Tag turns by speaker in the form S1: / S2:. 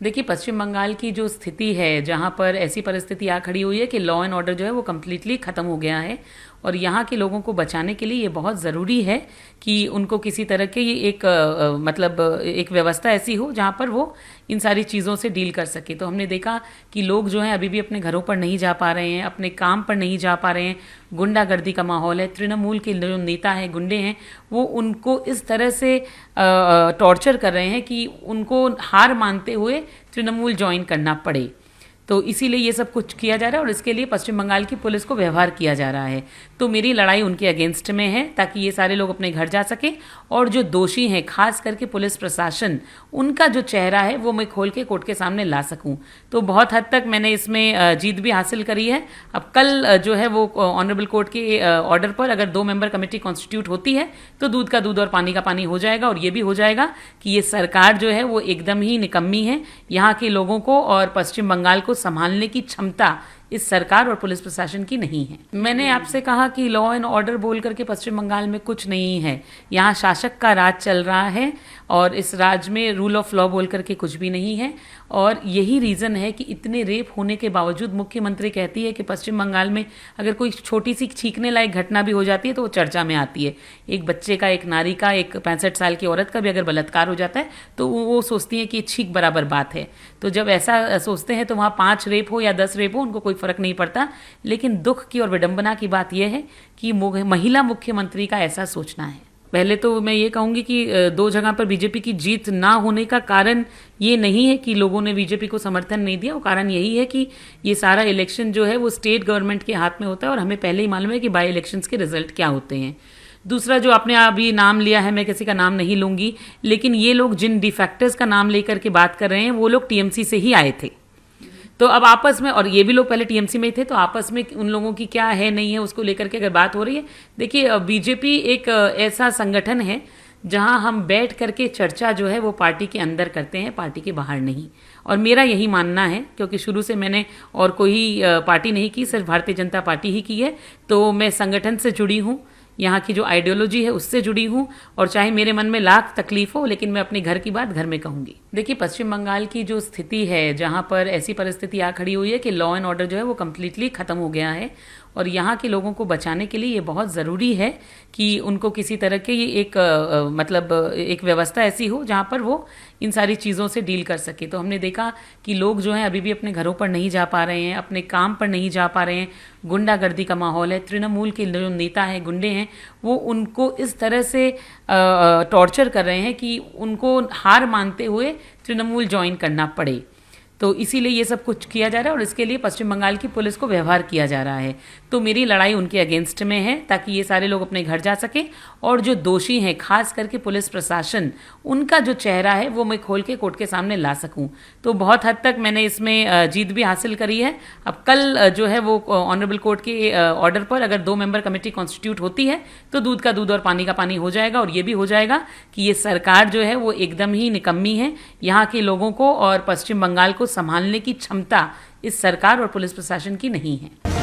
S1: देखिए, पश्चिम बंगाल की जो स्थिति है, जहाँ पर ऐसी परिस्थिति आ खड़ी हुई है कि लॉ एंड ऑर्डर जो है वो कम्प्लीटली ख़त्म हो गया है और यहाँ के लोगों को बचाने के लिए ये बहुत ज़रूरी है कि उनको किसी तरह के ये एक व्यवस्था ऐसी हो जहाँ पर वो इन सारी चीज़ों से डील कर सके। तो हमने देखा कि लोग जो हैं अभी भी अपने घरों पर नहीं जा पा रहे हैं, अपने काम पर नहीं जा पा रहे हैं, गुंडागर्दी का माहौल है, तृणमूल के जो नेता हैं, गुंडे हैं, वो उनको इस तरह से टॉर्चर कर रहे हैं कि उनको हार मानते हुए तृणमूल ज्वाइन करना पड़े। तो इसीलिए ये सब कुछ किया जा रहा है और इसके लिए पश्चिम बंगाल की पुलिस को व्यवहार किया जा रहा है। तो मेरी लड़ाई उनके अगेंस्ट में है ताकि ये सारे लोग अपने घर जा सकें और जो दोषी हैं, खास करके पुलिस प्रशासन, उनका जो चेहरा है वो मैं खोल के कोर्ट के सामने ला सकूं। तो बहुत हद तक मैंने इसमें जीत भी हासिल करी है। अब कल जो है वो ऑनरेबल कोर्ट के ऑर्डर पर अगर 2 मेंबर कमेटी कॉन्स्टिट्यूट होती है तो दूध का दूध और पानी का पानी हो जाएगा और ये भी हो जाएगा कि ये सरकार जो है वो एकदम ही निकम्मी है। यहाँ के लोगों को और पश्चिम बंगाल को संभालने की क्षमता इस सरकार और पुलिस प्रशासन की नहीं है। मैंने आपसे कहा कि लॉ एंड ऑर्डर बोल करके पश्चिम बंगाल में कुछ नहीं है। यहाँ शासक का राज चल रहा है और इस राज में रूल ऑफ लॉ बोल करके कुछ भी नहीं है। और यही रीज़न है कि इतने रेप होने के बावजूद मुख्यमंत्री कहती है कि पश्चिम बंगाल में अगर कोई छोटी सी छींकने लायक घटना भी हो जाती है तो वो चर्चा में आती है। एक बच्चे का, एक नारी का, एक 65 साल की औरत का भी अगर बलात्कार हो जाता है तो वो सोचती है कि छींक बराबर बात है। तो जब ऐसा सोचते हैं तो वहाँ 5 रेप हो या 10 रेप हो उनको कोई फर्क नहीं पड़ता। लेकिन दुख की और विडंबना की बात यह है कि महिला मुख्यमंत्री का ऐसा सोचना है। पहले तो मैं ये कहूँगी कि 2 जगह पर बीजेपी की जीत ना होने का कारण ये नहीं है कि लोगों ने बीजेपी को समर्थन नहीं दिया। वो कारण यही है कि ये सारा इलेक्शन जो है वो स्टेट गवर्नमेंट के हाथ में होता है और हमें पहले ही मालूम है कि बाई इलेक्शंस के रिजल्ट क्या होते हैं। दूसरा, जो आपने अभी नाम लिया है, मैं किसी का नाम नहीं लूँगी, लेकिन ये लोग जिन डिफेक्टर्स का नाम लेकर के बात कर रहे हैं वो लोग टीएमसी से ही आए थे। तो अब आपस में, और ये भी लोग पहले टीएमसी में ही थे, तो आपस में उन लोगों की क्या है नहीं है उसको लेकर के अगर बात हो रही है। देखिए, बीजेपी एक ऐसा संगठन है जहां हम बैठ करके चर्चा जो है वो पार्टी के अंदर करते हैं, पार्टी के बाहर नहीं। और मेरा यही मानना है, क्योंकि शुरू से मैंने और कोई पार्टी नहीं की, सिर्फ भारतीय जनता पार्टी ही की है। तो मैं संगठन से जुड़ी हूँ, यहाँ की जो आइडियोलॉजी है उससे जुड़ी हूँ, और चाहे मेरे मन में लाख तकलीफ हो लेकिन मैं अपने घर की बात घर में कहूँगी। देखिए, पश्चिम बंगाल की जो स्थिति है, जहाँ पर ऐसी परिस्थिति आ खड़ी हुई है कि लॉ एंड ऑर्डर जो है वो कम्प्लीटली ख़त्म हो गया है और यहाँ के लोगों को बचाने के लिए ये बहुत ज़रूरी है कि उनको किसी तरह के ये एक व्यवस्था ऐसी हो जहाँ पर वो इन सारी चीज़ों से डील कर सके। तो हमने देखा कि लोग जो हैं अभी भी अपने घरों पर नहीं जा पा रहे हैं, अपने काम पर नहीं जा पा रहे हैं, गुंडागर्दी का माहौल है, तृणमूल के जो नेता हैं, गुंडे हैं, वो उनको इस तरह से टॉर्चर कर रहे हैं कि उनको हार मानते हुए तृणमूल ज्वाइन करना पड़े। तो इसीलिए ये सब कुछ किया जा रहा है और इसके लिए पश्चिम बंगाल की पुलिस को व्यवहार किया जा रहा है। तो मेरी लड़ाई उनके अगेंस्ट में है ताकि ये सारे लोग अपने घर जा सकें और जो दोषी हैं, खास करके पुलिस प्रशासन, उनका जो चेहरा है वो मैं खोल के कोर्ट के सामने ला सकूं। तो बहुत हद तक मैंने इसमें जीत भी हासिल करी है। अब कल जो है वो ऑनरेबल कोर्ट के ऑर्डर पर अगर 2 मेंबर कमेटी कॉन्स्टिट्यूट होती है तो दूध का दूध और पानी का पानी हो जाएगा और ये भी हो जाएगा कि ये सरकार जो है वो एकदम ही निकम्मी है। यहाँ के लोगों को और पश्चिम बंगाल को संभालने की क्षमता इस सरकार और पुलिस प्रशासन की नहीं है।